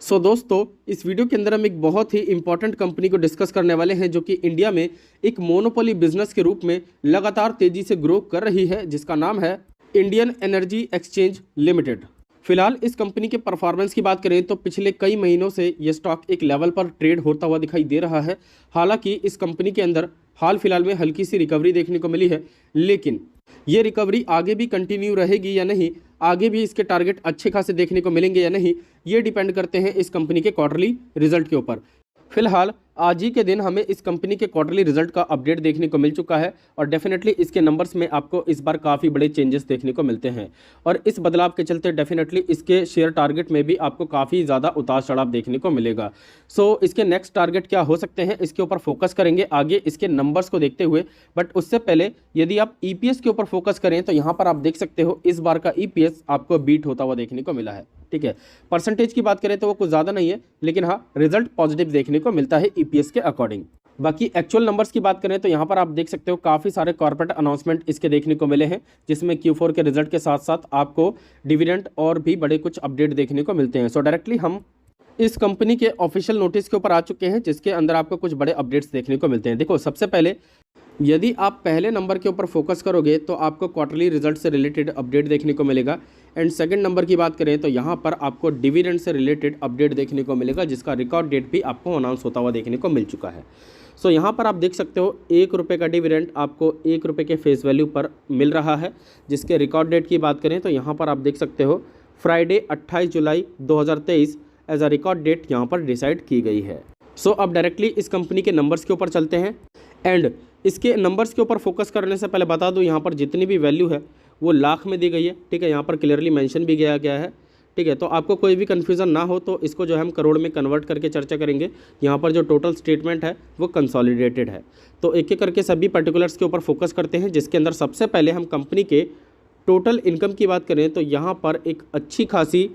दोस्तों, इस वीडियो के अंदर हम एक बहुत ही इंपॉर्टेंट कंपनी को डिस्कस करने वाले हैं जो कि इंडिया में एक मोनोपोली बिजनेस के रूप में लगातार तेजी से ग्रो कर रही है, जिसका नाम है इंडियन एनर्जी एक्सचेंज लिमिटेड। फिलहाल इस कंपनी के परफॉर्मेंस की बात करें तो पिछले कई महीनों से ये स्टॉक एक लेवल पर ट्रेड होता हुआ दिखाई दे रहा है। हालांकि इस कंपनी के अंदर हाल फिलहाल में हल्की सी रिकवरी देखने को मिली है, लेकिन ये रिकवरी आगे भी कंटिन्यू रहेगी या नहीं, आगे भी इसके टारगेट अच्छे खासे देखने को मिलेंगे या नहीं, ये डिपेंड करते हैं इस कंपनी के क्वार्टरली रिजल्ट के ऊपर। फिलहाल आज ही के दिन हमें इस कंपनी के क्वार्टरली रिजल्ट का अपडेट देखने को मिल चुका है और डेफिनेटली इसके नंबर्स में आपको इस बार काफ़ी बड़े चेंजेस देखने को मिलते हैं और इस बदलाव के चलते डेफिनेटली इसके शेयर टारगेट में भी आपको काफ़ी ज़्यादा उतार चढ़ाव देखने को मिलेगा। इसके नेक्स्ट टारगेट क्या हो सकते हैं, इसके ऊपर फोकस करेंगे आगे इसके नंबर्स को देखते हुए। बट उससे पहले यदि आप ईपीएस के ऊपर फोकस करें तो यहाँ पर आप देख सकते हो इस बार का ईपीएस आपको बीट होता हुआ देखने को मिला है। ठीक है, परसेंटेज की बात करें तो वो कुछ ज़्यादा नहीं है, लेकिन हाँ रिजल्ट पॉजिटिव देखने को मिलता है ईपीएस के अकॉर्डिंग। बाकी एक्चुअल नंबर्स की बात करें तो यहाँ पर आप देख सकते हो काफ़ी सारे कॉर्पोरेट अनाउंसमेंट इसके देखने को मिले हैं, जिसमें Q4 के रिजल्ट के साथ साथ आपको डिविडेंड और भी बड़े कुछ अपडेट देखने को मिलते हैं। डायरेक्टली हम इस कंपनी के ऑफिशियल नोटिस के ऊपर आ चुके हैं, जिसके अंदर आपको कुछ बड़े अपडेट्स देखने को मिलते हैं। देखो, सबसे पहले यदि आप पहले नंबर के ऊपर फोकस करोगे तो आपको क्वार्टरली रिजल्ट से रिलेटेड अपडेट देखने को मिलेगा। एंड सेकंड नंबर की बात करें तो यहाँ पर आपको डिविडेंड से रिलेटेड अपडेट देखने को मिलेगा, जिसका रिकॉर्ड डेट भी आपको अनाउंस होता हुआ देखने को मिल चुका है। यहाँ पर आप देख सकते हो ₹1 का डिविडेंड आपको ₹1 के फेस वैल्यू पर मिल रहा है। जिसके रिकॉर्ड डेट की बात करें तो यहाँ पर आप देख सकते हो फ्राइडे 28 जुलाई 2023 एज अ रिकॉर्ड डेट यहाँ पर डिसाइड की गई है। अब डायरेक्टली इस कंपनी के नंबर्स के ऊपर चलते हैं। एंड इसके नंबर्स के ऊपर फोकस करने से पहले बता दूं, यहाँ पर जितनी भी वैल्यू है वो लाख में दी गई है। ठीक है, यहाँ पर क्लियरली मेंशन भी किया गया है। ठीक है, तो आपको कोई भी कन्फ्यूज़न ना हो तो इसको जो है हम करोड़ में कन्वर्ट करके चर्चा करेंगे। यहाँ पर जो टोटल स्टेटमेंट है वो कंसोलिडेटेड है। तो एक एक करके सभी पर्टिकुलर्स के ऊपर फोकस करते हैं, जिसके अंदर सबसे पहले हम कंपनी के टोटल इनकम की बात करें तो यहाँ पर एक अच्छी खासी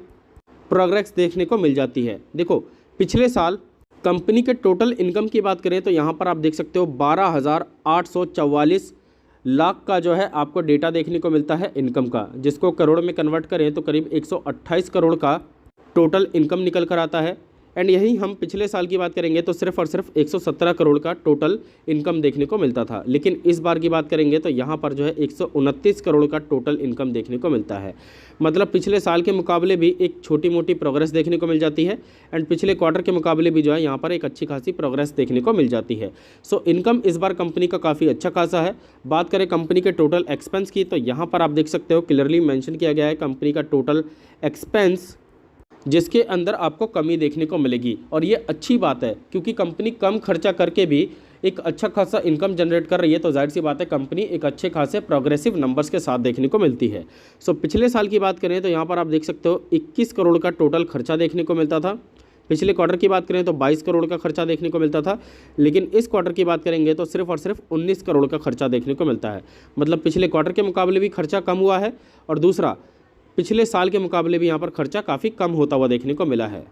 प्रोग्रेस देखने को मिल जाती है। देखो, पिछले साल कंपनी के टोटल इनकम की बात करें तो यहाँ पर आप देख सकते हो 12,844 लाख का जो है आपको डेटा देखने को मिलता है इनकम का, जिसको करोड़ में कन्वर्ट करें तो करीब 128 करोड़ का टोटल इनकम निकल कर आता है। एंड यही हम पिछले साल की बात करेंगे तो सिर्फ और सिर्फ 117 करोड़ का टोटल इनकम देखने को मिलता था, लेकिन इस बार की बात करेंगे तो यहाँ पर जो है 129 करोड़ का टोटल इनकम देखने को मिलता है। मतलब पिछले साल के मुकाबले भी एक छोटी मोटी प्रोग्रेस देखने को मिल जाती है। एंड पिछले क्वार्टर के मुकाबले भी जो है यहाँ पर एक अच्छी खासी प्रोग्रेस देखने को मिल जाती है। इनकम इस बार कंपनी का काफ़ी अच्छा खासा है। बात करें कंपनी के टोटल एक्सपेंस की तो यहाँ पर आप देख सकते हो क्लियरली मेंशन किया गया है कंपनी का टोटल एक्सपेंस, जिसके अंदर आपको कमी देखने को मिलेगी। और ये अच्छी बात है, क्योंकि कंपनी कम खर्चा करके भी एक अच्छा खासा इनकम जनरेट कर रही है, तो जाहिर सी बात है कंपनी एक अच्छे खासे प्रोग्रेसिव नंबर्स के साथ देखने को मिलती है। पिछले साल की बात करें तो यहाँ पर आप देख सकते हो 21 करोड़ का टोटल खर्चा देखने को मिलता था। पिछले क्वार्टर की बात करें तो 22 करोड़ का खर्चा देखने को मिलता था, लेकिन इस क्वार्टर की बात करेंगे तो सिर्फ और सिर्फ 19 करोड़ का खर्चा देखने को मिलता है। मतलब पिछले क्वार्टर के मुकाबले भी खर्चा कम हुआ है, और दूसरा पिछले साल के मुकाबले भी यहाँ पर खर्चा काफ़ी कम होता हुआ देखने को मिला है,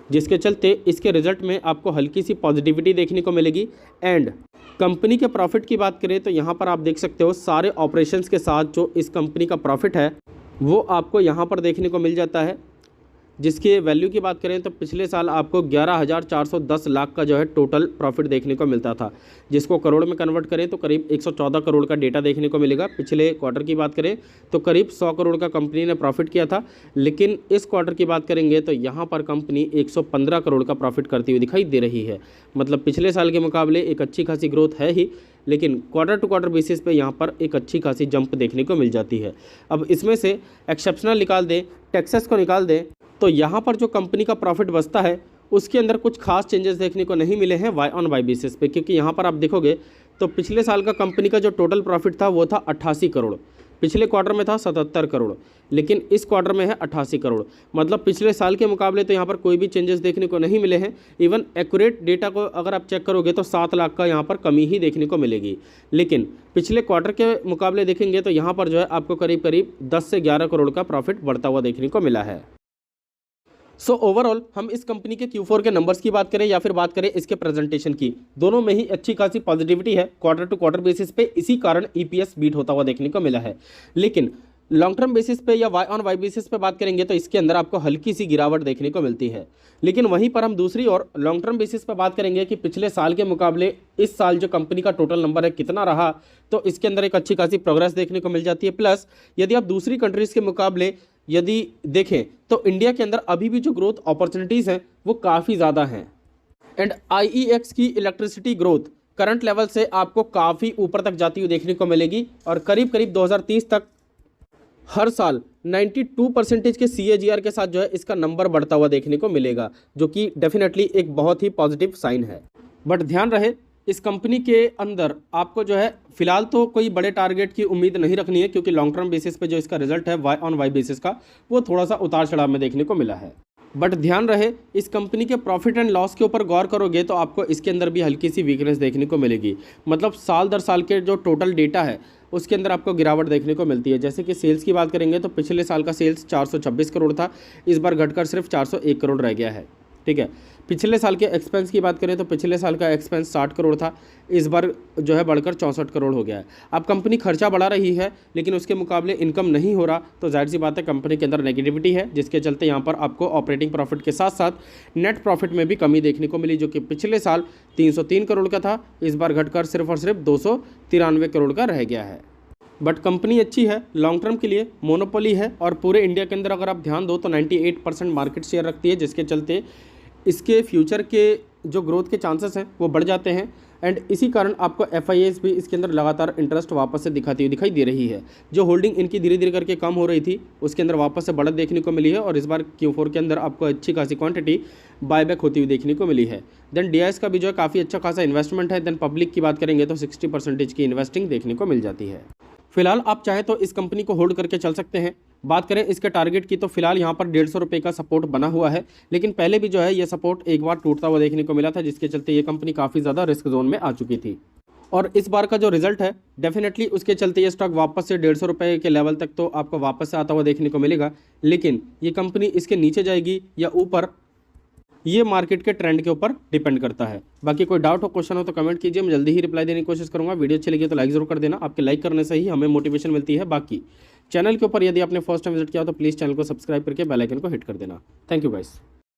जिसके चलते इसके रिजल्ट में आपको हल्की सी पॉजिटिविटी देखने को मिलेगी। एंड कंपनी के प्रॉफिट की बात करें तो यहाँ पर आप देख सकते हो सारे ऑपरेशंस के साथ जो इस कंपनी का प्रॉफिट है वो आपको यहाँ पर देखने को मिल जाता है। जिसकी वैल्यू की बात करें तो पिछले साल आपको 11,410 लाख का जो है टोटल प्रॉफिट देखने को मिलता था, जिसको करोड़ में कन्वर्ट करें तो करीब 114 करोड़ का डेटा देखने को मिलेगा। पिछले क्वार्टर की बात करें तो करीब 100 करोड़ का कंपनी ने प्रॉफिट किया था, लेकिन इस क्वार्टर की बात करेंगे तो यहाँ पर कंपनी 115 करोड़ का प्रॉफिट करती हुई दिखाई दे रही है। मतलब पिछले साल के मुकाबले एक अच्छी खासी ग्रोथ है ही, लेकिन क्वार्टर टू क्वार्टर बेसिस पे यहाँ पर एक अच्छी खासी जंप देखने को मिल जाती है। अब इसमें से एक्सेप्शनल निकाल दें, टैक्सेस को निकाल दें, तो यहाँ पर जो कंपनी का प्रॉफिट बचता है उसके अंदर कुछ खास चेंजेस देखने को नहीं मिले हैं वाई ऑन वाई बेसिस पे, क्योंकि यहाँ पर आप देखोगे तो पिछले साल का कंपनी का जो टोटल प्रॉफिट था वो था 88 करोड़, पिछले क्वार्टर में था 77 करोड़, लेकिन इस क्वार्टर में है 88 करोड़। मतलब पिछले साल के मुकाबले तो यहाँ पर कोई भी चेंजेस देखने को नहीं मिले हैं। इवन एक्यूरेट डेटा को अगर आप चेक करोगे तो 7 लाख का यहाँ पर कमी ही देखने को मिलेगी, लेकिन पिछले क्वार्टर के मुकाबले देखेंगे तो यहाँ पर जो है आपको करीब करीब 10 से 11 करोड़ का प्रॉफिट बढ़ता हुआ देखने को मिला है। ओवरऑल हम इस कंपनी के Q4 के नंबर्स की बात करें या फिर बात करें इसके प्रेजेंटेशन की, दोनों में ही अच्छी खासी पॉजिटिविटी है क्वार्टर टू क्वार्टर बेसिस पे। इसी कारण ईपीएस बीट होता हुआ देखने को मिला है। लेकिन लॉन्ग टर्म बेसिस पे या वाई ऑन वाई बेसिस पे बात करेंगे तो इसके अंदर आपको हल्की सी गिरावट देखने को मिलती है। लेकिन वहीं पर हम दूसरी ओर लॉन्ग टर्म बेसिस पे बात करेंगे कि पिछले साल के मुकाबले इस साल जो कंपनी का टोटल नंबर है कितना रहा, तो इसके अंदर एक अच्छी खासी प्रोग्रेस देखने को मिल जाती है। प्लस यदि आप दूसरी कंट्रीज़ के मुकाबले यदि देखें तो इंडिया के अंदर अभी भी जो ग्रोथ अपॉर्चुनिटीज़ हैं वो काफ़ी ज़्यादा हैं। एंड IEX की इलेक्ट्रिसिटी ग्रोथ करंट लेवल से आपको काफ़ी ऊपर तक जाती हुई देखने को मिलेगी और करीब करीब 2030 तक हर साल 92% के CAGR के साथ जो है इसका नंबर बढ़ता हुआ देखने को मिलेगा, जो कि डेफिनेटली एक बहुत ही पॉजिटिव साइन है। बट ध्यान रहे इस कंपनी के अंदर आपको जो है फिलहाल तो कोई बड़े टारगेट की उम्मीद नहीं रखनी है, क्योंकि लॉन्ग टर्म बेसिस पे जो इसका रिजल्ट है वाई ऑन वाई बेसिस का वो थोड़ा सा उतार चढ़ाव में देखने को मिला है। बट ध्यान रहे इस कंपनी के प्रॉफिट एंड लॉस के ऊपर गौर करोगे तो आपको इसके अंदर भी हल्की सी वीकनेस देखने को मिलेगी। मतलब साल दर साल के जो टोटल डेटा है उसके अंदर आपको गिरावट देखने को मिलती है। जैसे कि सेल्स की बात करेंगे तो पिछले साल का सेल्स 426 करोड़ था, इस बार घटकर सिर्फ 401 करोड़ रह गया है। ठीक है, पिछले साल के एक्सपेंस की बात करें तो पिछले साल का एक्सपेंस 60 करोड़ था, इस बार जो है बढ़कर 64 करोड़ हो गया है। अब कंपनी खर्चा बढ़ा रही है लेकिन उसके मुकाबले इनकम नहीं हो रहा, तो जाहिर सी बात है कंपनी के अंदर नेगेटिविटी है, जिसके चलते यहाँ पर आपको ऑपरेटिंग प्रॉफिट के साथ साथ नेट प्रॉफिट में भी कमी देखने को मिली, जो कि पिछले साल 303 करोड़ का था, इस बार घटकर सिर्फ और सिर्फ 293 करोड़ का रह गया है। बट कंपनी अच्छी है, लॉन्ग टर्म के लिए मोनोपोली है और पूरे इंडिया के अंदर अगर आप ध्यान दो तो 98% मार्केट शेयर रखती है, जिसके चलते इसके फ्यूचर के जो ग्रोथ के चांसेस हैं वो बढ़ जाते हैं। एंड इसी कारण आपको FIAs भी इसके अंदर लगातार इंटरेस्ट वापस से दिखाती हुई दिखाई दे रही है। जो होल्डिंग इनकी धीरे धीरे करके कम हो रही थी उसके अंदर वापस से बढ़त देखने को मिली है और इस बार Q4 के अंदर आपको अच्छी खासी क्वांटिटी बायबैक होती हुई देखने को मिली है। देन DIS का भी जो है काफ़ी अच्छा खासा इन्वेस्टमेंट है। देन पब्लिक की बात करेंगे तो 60% की इन्वेस्टिंग देखने को मिल जाती है। फिलहाल आप चाहें तो इस कंपनी को होल्ड करके चल सकते हैं। बात करें इसके टारगेट की तो फिलहाल यहाँ पर 150 रुपये का सपोर्ट बना हुआ है, लेकिन पहले भी जो है ये सपोर्ट एक बार टूटता हुआ देखने को मिला था, जिसके चलते ये कंपनी काफ़ी ज़्यादा रिस्क जोन में आ चुकी थी। और इस बार का जो रिजल्ट है डेफिनेटली उसके चलते ये स्टॉक वापस से 150 रुपये के लेवल तक तो आपको वापस से आता हुआ देखने को मिलेगा, लेकिन ये कंपनी इसके नीचे जाएगी या ऊपर ये मार्केट के ट्रेंड के ऊपर डिपेंड करता है। बाकी कोई डाउट हो, क्वेश्चन हो तो कमेंट कीजिए, मैं जल्दी ही रिप्लाई देने की कोशिश करूंगा। वीडियो अच्छी लगी तो लाइक जरूर कर देना, आपके लाइक करने से ही हमें मोटिवेशन मिलती है। बाकी चैनल के ऊपर यदि आपने फर्स्ट टाइम विजिट किया हो तो प्लीज़ चैनल को सब्सक्राइब करके बेल आइकन को हिट कर देना। Thank you guys.